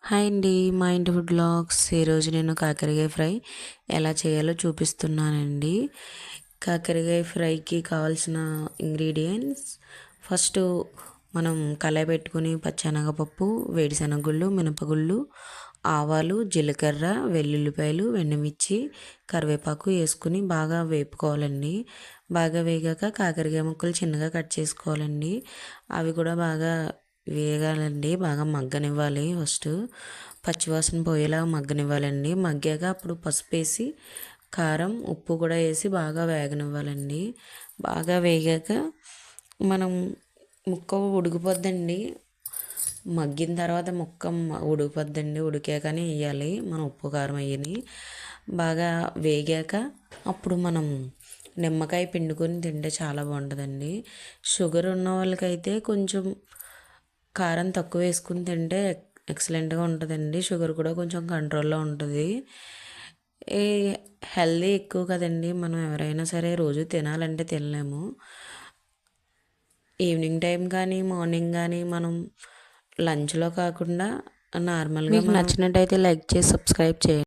Hi అండి, మా ఇంటి ఫుడ్ బ్లాగ్స్. ఈరోజు నేను కాకరకాయ ఫ్రై ఎలా చేయాలో చూపిస్తున్నానండి. కాకరకాయ ఫ్రైకి కావాల్సిన ఇంగ్రీడియంట్స్: ఫస్ట్ మనం కళాయి పెట్టుకుని పచ్చెనగపప్పు, వేడిశనగగుళ్ళు, మినపగుళ్ళు, ఆవాలు, జీలకర్ర, వెల్లుల్లిపాయలు, ఎండుమిర్చి, కరివేపాకు వేసుకుని బాగా వేపుకోవాలండి. బాగా వేగాక కాకరకాయ ముక్కలు చిన్నగా కట్ చేసుకోవాలండి. అవి కూడా బాగా వేగాలండి, బాగా మగ్గనివ్వాలి. ఫస్ట్ పచ్చివాసన పోయేలా మగ్గనివ్వాలండి. మగ్గాక అప్పుడు పసుపు వేసి కారం, ఉప్పు కూడా వేసి బాగా వేగనివ్వాలండి. బాగా వేగాక మనం ముక్క ఉడికిపోద్దండి. మగ్గిన తర్వాత ముక్క ఉడికిపోద్దండి. ఉడికాకనే వేయాలి మనం ఉప్పు కారం అయ్యని. బాగా వేగాక అప్పుడు మనం నిమ్మకాయ పిండుకొని తింటే చాలా బాగుంటుందండి. షుగర్ ఉన్న వాళ్ళకైతే కొంచెం కారం తక్కువ వేసుకుని తింటే ఎక్సలెంట్గా ఉంటుందండి. షుగర్ కూడా కొంచెం కంట్రోల్లో ఉంటుంది. ఈ హెల్దీ ఎక్కువ కదండి, మనం ఎవరైనా సరే రోజు తినాలంటే తినలేము. ఈవినింగ్ టైం కానీ మార్నింగ్ కానీ మనం లంచ్లో కాకుండా నార్మల్గా. మీకు నచ్చినట్టయితే లైక్ చేసి సబ్స్క్రైబ్ చేయండి.